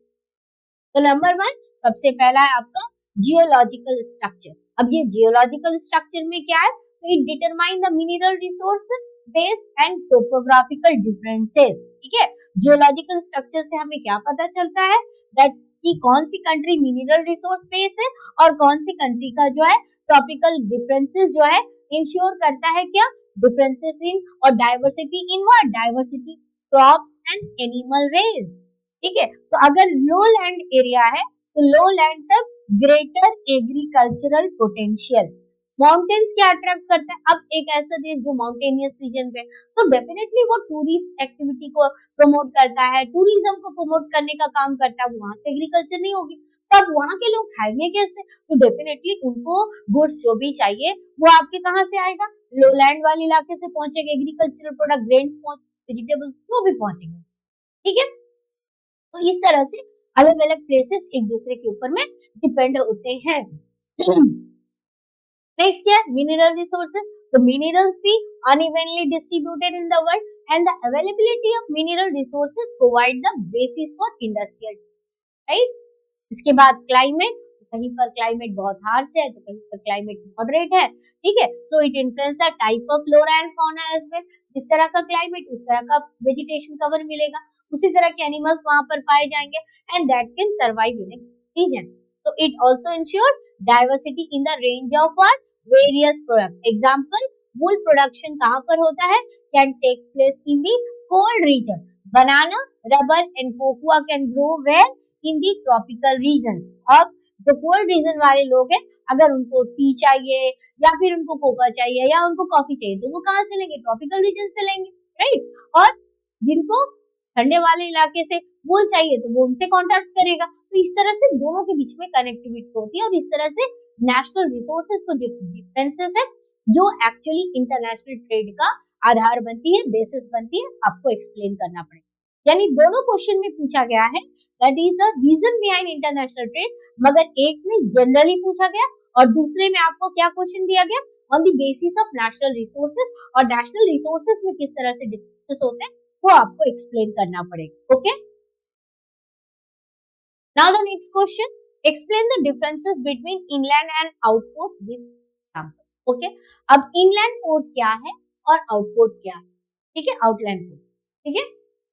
तो नंबर 1 सबसे पहला है आपका जियोलॉजिकल स्ट्रक्चर। अब ये जियोलॉजिकल स्ट्रक्चर में क्या है, तो it determine the mineral resource base and topographical differences, ठीक है। जियोलॉजिकल स्ट्रक्चर से हमें क्या पता चलता है, दैट कि कौन सी कंट्री मिनरल रिसोर्स बेस है और कौन सी कंट्री का जो है ट्रॉपिकल डिफरेंसेस जो है इंश्योर करता है क्या, डिफरेंसेस इन और diversity in what, diversity crops and animal raise, ठीक है। तो अगर लो लैंड एरिया है तो लो लैंड सब ग्रेटर एग्रीकल्चरल पोटेंशियल, माउंटेन्स क्या अट्रैक्ट करता है, अब एक ऐसा देश जो माउंटेनियस रीजन पे, तो डेफिनेटली वो टूरिस्ट एक्टिविटी को प्रमोट करता है, टूरिज्म को प्रमोट करने का काम करता है, वहां पे एग्रीकल्चर नहीं होगी, तब वहां के लोग खाएंगे कैसे, तो डेफिनेटली उनको गुड्स जो भी चाहिए वो आपके कहाँ से आएगा, लोलैंड वाले इलाके से पहुंचेगा, एग्रीकल्चरल प्रोडक्ट, ग्रेन्स वेजिटेबल्स जो भी पहुंचेंगे, ठीक है। तो इस तरह से अलग अलग प्लेसेस एक दूसरे के ऊपर में डिपेंड होते हैं। नेक्स्ट क्या है, मिनरल रिसोर्सेज। तो मिनरल्स भी unevenly distributed in the world and the availability of mineral resources provide the basis for industrial, right? इसके बाद क्लाइमेट, कहीं पर क्लाइमेट बहुत हार्श है तो कहीं पर क्लाइमेट मॉडरेट है, ठीक है। So it influence the type of flora and fauna as well, जिस तरह का क्लाइमेट उस तरह का वेजिटेशन कवर मिलेगा, उसी तरह के एनिमल्स वहां पर पाए जाएंगे and that can survive in a region. तो it also ensure diversity in the range of what, various product. Example, wool production कहां पर होता है, can take place in the cold region, banana, rubber and cocoa can grow where in the tropical regions. अब जो cold region वाले लोग हैं, अगर उनको टी चाहिए या फिर उनको कोका चाहिए या उनको कॉफी चाहिए तो वो कहाँ से लेंगे, ट्रॉपिकल रीजन से लेंगे, राइट। और जिनको ठंडे वाले इलाके से वूल चाहिए तो वो उनसे कांटेक्ट करेगा। तो इस तरह से दोनों के बीच में कनेक्टिविटी होती है और इस तरह से नेशनल रिसोर्सेज को जो डिफरेंसेस है जो एक्चुअली इंटरनेशनल ट्रेड का आधार बनती है, बेसिस बनती है, आपको एक्सप्लेन करना पड़ेगा। यानी दोनों क्वेश्चन में पूछा गया है that is the reason behind international trade, मगर एक में जनरली पूछा गया और दूसरे में आपको क्या क्वेश्चन दिया गया, on the basis of national resources, और नेशनल रिसोर्सेज में किस तरह से डिफरेंसेस होते हैं वो आपको एक्सप्लेन करना पड़ेगा। Okay, now the next question, explain the differences between inland and outports with examples. Okay, अब इनलैंड पोर्ट क्या है और आउटपोर्ट क्या है, ठीक है, आउटलैंड पोर्ट, ठीक है।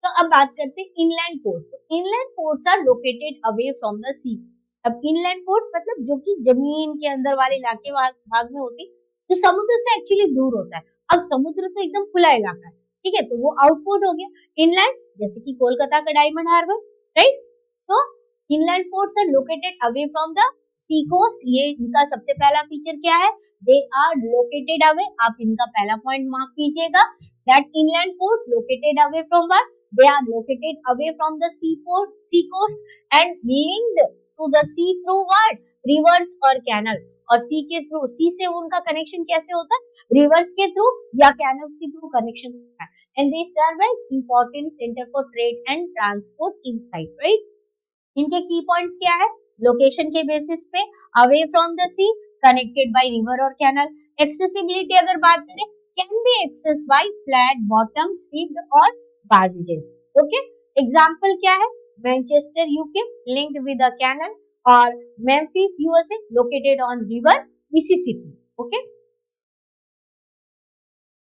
तो अब बात करते हैं इनलैंड पोर्ट्स। तो inland ports are located away from the sea. अब इनलैंड पोर्ट मतलब जो कि जमीन के अंदर वाले इलाके भाग में होती, जो समुद्र से एक्चुअली दूर होता है। अब समुद्र तो एकदम खुला इलाका है, ठीक है, तो वो आउटपोर्ट हो गया। इनलैंड जैसे कि कोलकाता का डायमंड हार्बर, राइट। तो inland ports are located away from the sea coast. ये इनका सबसे पहला फीचर क्या है, दे आर लोकेटेड अवे। आप इनका पहला पॉइंट मार्क कीजिएगा, that inland ports located away from what, they are located away from the sea coast and linked to the sea through what? Rivers or canal. और सी के through, सी से उनका connection कैसे होता है? रिवर्स के थ्रू या कैनल्स के थ्रू कनेक्शन होता है। And they serve as important centre for trade and transport inside, right. इनके की पॉइंट्स क्या है? लोकेशन के बेसिस पे, away from the sea, connected by river और कैनल। एक्सेसिबिलिटी अगर बात करें, can be access by flat bottom shipped और बार्जेस। ओके, एग्जांपल क्या है? Manchester UK linked with a canal, और Memphis USA located on river Mississippi. Okay,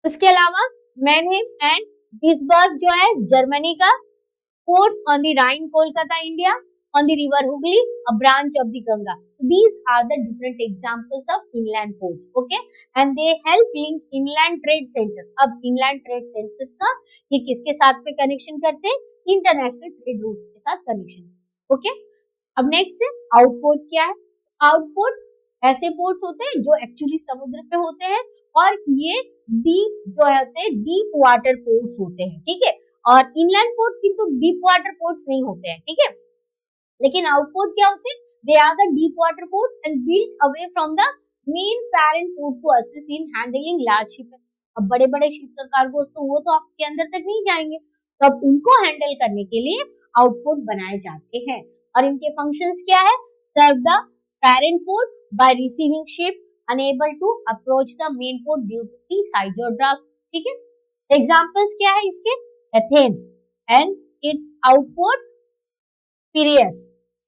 उसके अलावा मैनहेम एंड डिसबर्ग जो है जर्मनी का, ports on the Rhine, Kolkata, India, on the river Hooghly, a branch of the Ganga. These are the different examples of inland ports, okay? And they help link inland trade center. अब inland trade centers का ये किसके साथ में connection करते हैं? International trade routes के साथ कनेक्शन, ओके? अब नेक्स्ट है आउटपोर्ट। क्या है? आउटपोर्ट ऐसे पोर्ट्स होते हैं जो एक्चुअली समुद्र पे होते हैं, और ये डीप जो होते हैं डीप वाटर पोर्ट्स होते हैं, ठीक है। और इनलैंड पोर्ट किंतु डीप वाटर पोर्ट्स नहीं होते हैं, ठीक है। लेकिन आउटपोर्ट क्या होते हैं? They are the deep water ports and built away from the main parent port to assist in handling large ship. अब बड़े बड़े शिप्स और कार्गोस तो वो तो आपके अंदर तक नहीं जाएंगे, तो अब उनको हैंडल करने के लिए आउटपोर्ट बनाए जाते हैं। और इनके फंक्शंस क्या है? Serve the parent port by receiving ship unable to approach the main port due to the size और ड्राफ्ट, ठीक है। एग्जांपल्स क्या है इसके? Athens and its outport Piraeus,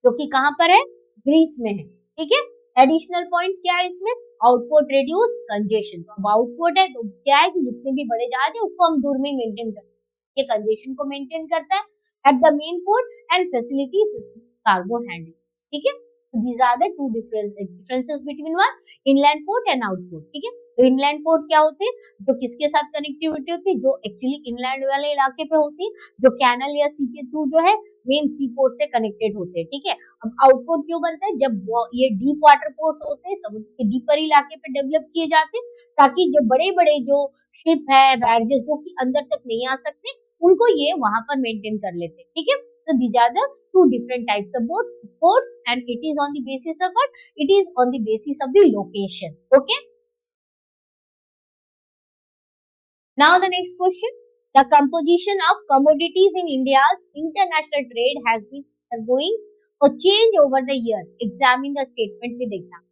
जो कि कहां पर है? ग्रीस में है, ठीक है। एडिशनल पॉइंट क्या है इसमें? Outport reduce congestion. तो अब आउटपोर्ट है तो क्या है कि जितने भी बड़े जहाज है उसको हम दूर में मेंटेन करते हैं, ये कंजेशन को मेंटेन करता है at the main port and facilities cargo handling, ठीक है। These are the two differences between one inland port and outport, ठीक है। तो inland port क्या होते हैं? जो किसके साथ कनेक्टिविटी होती है? जो एक्चुअली inland वाले इलाके पे होती है, जो कैनल या सी के थ्रू जो है मेन सी पोर्ट से कनेक्टेड होते हैं, ठीक है। अब आउटपोर्ट क्यों बनता है? जब ये डीप वाटर पोर्ट्स होते हैं, समुद्र के डीपर इलाके पे डेवलप किए जाते हैं, ताकि जो बड़े बड़े जो शिप है, बैरजेस जो कि अंदर तक नहीं आ सकते, उनको ये वहां पर मेंटेन कर लेते हैं, ठीक है। So these are the two different types of ports and it is on the basis of what? It is on the basis of the location. Okay. Now the next question. The composition of commodities in India's international trade has been undergoing a change over the years. Examine the statement with example.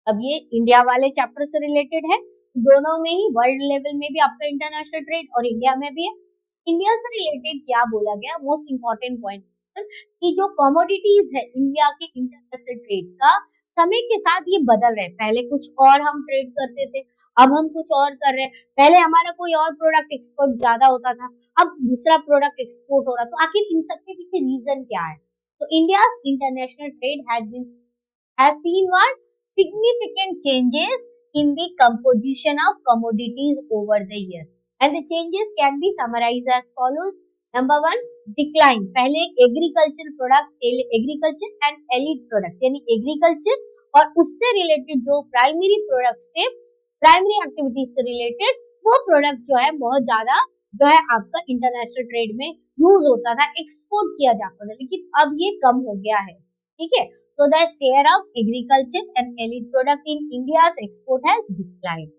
अब ये India वाले chapter से related है, दोनों में ही world level में भी आपका इंटरनेशनल ट्रेड और इंडिया में भी है। इंडिया से रिलेटेड क्या बोला गया? मोस्ट इंपॉर्टेंट पॉइंट कि जो कमोडिटीज है इंडिया के इंटरनेशनल ट्रेड का, समय के साथ ये बदल रहे हैं। पहले कुछ और हम ट्रेड करते थे, अब हम कुछ और कर रहे हैं। पहले हमारा कोई और प्रोडक्ट एक्सपोर्ट ज्यादा होता था, अब दूसरा प्रोडक्ट एक्सपोर्ट हो रहा। तो आखिर इन सब के पीछे रीजन क्या है? तो India's international trade has seen what? significant changes in the composition of commodities over the years, and the changes can be summarized as follows. Number one, decline. पहले agriculture product, agriculture and allied products, यानी agriculture और उससे related जो primary products थे, primary activities से related, वो product जो है बहुत ज्यादा जो है आपका इंटरनेशनल ट्रेड में यूज होता था, एक्सपोर्ट किया जाता था, लेकिन अब ये कम हो गया है, ठीक है। So the share of agriculture and allied product in India's export has declined.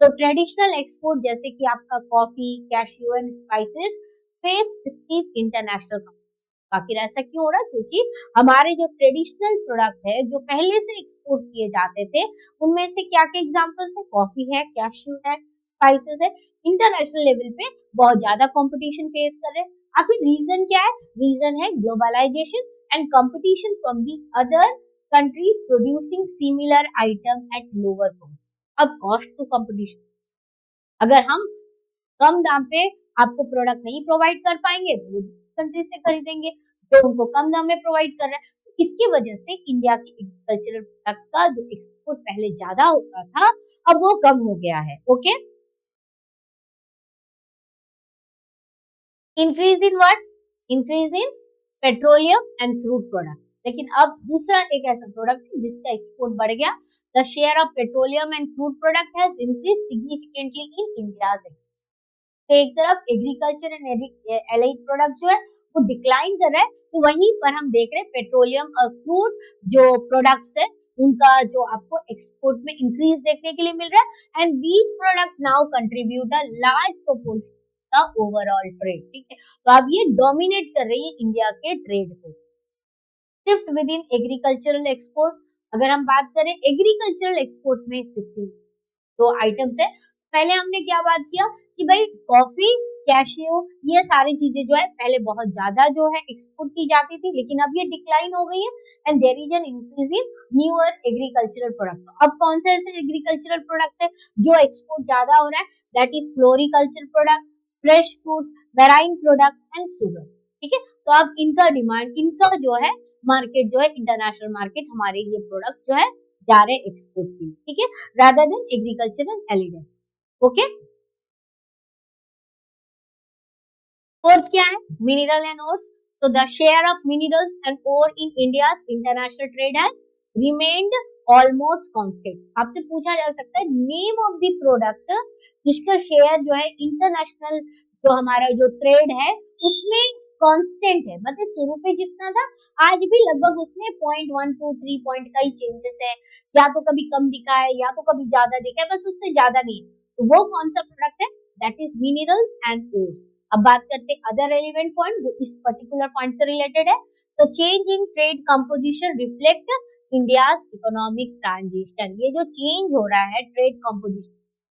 तो ट्रेडिशनल एक्सपोर्ट जैसे कि आपका coffee, cashew and spices face steep international competition. आखिर ऐसा क्यों हो रहा है? क्योंकि हमारे जो ट्रेडिशनल प्रोडक्ट है जो पहले से एक्सपोर्ट किए जाते थे, उनमें से क्या क्या एग्जांपल्स है? कॉफी है, कैश्यू है, स्पाइसेस है, इंटरनेशनल लेवल पे बहुत ज्यादा कंपटीशन फेस कर रहे हैं। आखिर रीजन क्या है? रीजन है globalisation and competition from the other countries producing similar item at lower cost. अब cost तो competition, अगर हम कम दाम पे आपको प्रोडक्ट नहीं प्रोवाइड कर पाएंगे तो वो कंट्री से खरीदेंगे जो उनको कम दाम में प्रोवाइड कर रहा है। इसकी वजह से इंडिया के एग्रीकल्चरल प्रोडक्ट का जो एक्सपोर्ट पहले ज्यादा होता था, अब वो कम हो गया है। Okay, increase in what? Increase in petroleum and crude product. लेकिन अब दूसरा एक ऐसा प्रोडक्ट है जिसका एक्सपोर्ट बढ़ गया। The share of petroleum and crude product has increase significantly in India's export. तो एक तरफ एग्रीकल्चर एंड एलाइड प्रोडक्ट जो है वो डिक्लाइन कर रहा है, तो वहीं पर हम देख रहे हैं पेट्रोलियम और क्रूड जो प्रोडक्ट्स है उनका जो आपको एक्सपोर्ट में इंक्रीज देखने के लिए मिल रहा है, and these product now contribute a large proportion का ओवरऑल ट्रेड। ठीक है, तो अब ये डोमिनेट कर रही है इंडिया के ट्रेड को। Shift with in agricultural export, अगर हम बात करें एग्रीकल्चरल एक्सपोर्ट में शिफ्टिंग दो आइटम्स है। पहले हमने क्या बात किया कि भाई कॉफी, कैशियो, ये सारी चीजें जो है पहले बहुत ज्यादा जो है एक्सपोर्ट की जाती थी, लेकिन अब ये डिक्लाइन हो गई है, and there is an increase in newer agricultural product. तो अब कौन से ऐसे एग्रीकल्चरल प्रोडक्ट है जो एक्सपोर्ट ज्यादा हो रहा है? That is floriculture product, fresh fruits, marine product and sugar. ठीक है, तो अब इनका डिमांड, इनका जो है मार्केट जो है इंटरनेशनल मार्केट, हमारे ये प्रोडक्ट जो है जा रहे एक्सपोर्ट की। ठीक है, rather than agricultural element. Okay, fourth क्या है? Mineral and ores. तो the share of minerals and ore in India's international trade has remained almost constant. आपसे पूछा जा सकता है नेम ऑफ द प्रोडक्ट जिसका शेयर जो है इंटरनेशनल जो हमारा जो ट्रेड है उसमें कांस्टेंट है, मतलब शुरू पे जितना था आज भी लगभग उसमें 0.123 पॉइंट का ही चेंजेस है, या तो कभी कम दिखा है या तो कभी ज्यादा दिखा है, बस उससे ज्यादा नहीं। तो वो कौन सा प्रोडक्ट है? That is mineral and ores. अब बात करते हैं अदर रेलेवेंट पॉइंट जो इस पर्टिकुलर पॉइंट से रिलेटेड है। तो change in trade composition reflect India's economic transition. ये जो चेंज हो रहा है ट्रेड कंपोजिशन,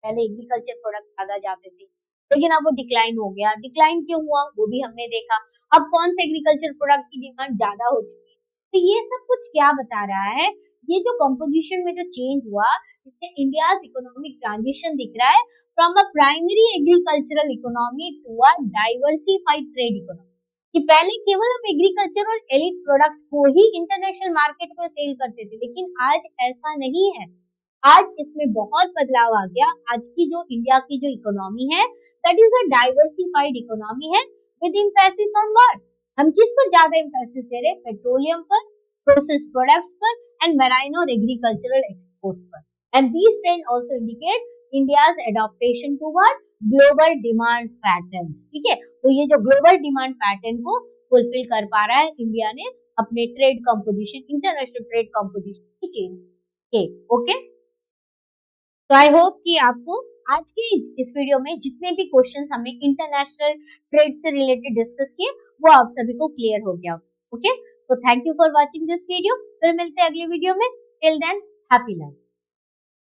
पहले एग्रीकल्चर प्रोडक्ट ज्यादा जाते थे लेकिन अब वो डिक्लाइन हो गया। डिक्लाइन क्यों हुआ वो भी हमने देखा। अब कौन से एग्रीकल्चर प्रोडक्ट की डिमांड ज्यादा हो चुकी है? तो ये सब कुछ क्या बता रहा है? ये जो कंपोजिशन में जो चेंज हुआ इससे इंडियाज इकोनॉमिक ट्रांजिशन दिख रहा है from a primary agricultural economy to a diversified trade economy. कि पहले केवल हम एग्रीकल्चर और एलिट प्रोडक्ट को ही इंटरनेशनल मार्केट में सेल करते थे, लेकिन आज ऐसा नहीं है। आज इसमें बहुत बदलाव आ गया। आज की जो इंडिया की जो इकोनॉमी है that is a diversified economy है विद एम्फेसिस ऑन व्हाट? हम किस पर ज्यादा एम्फेसिस दे रहे हैं? पेट्रोलियम पर, प्रोसेस प्रोडक्ट्स पर एंड मैराइन और एग्रीकल्चरल एक्सपोर्ट्स पर। And this trend also indicate India's adaptation toward global demand patterns. ठीक है, तो ये जो ग्लोबल डिमांड पैटर्न को फुलफिल कर पा रहा है इंडिया ने अपने trade composition, international trade composition की चेंज के। ओके, तो आई होप कि आपको आज के इस वीडियो में जितने भी क्वेश्चंस हमने इंटरनेशनल ट्रेड से रिलेटेड डिस्कस किए वो आप सभी को क्लियर हो गया। Okay, so thank you for watching this video. फिर मिलते हैं अगले वीडियो में। Till than happy learning.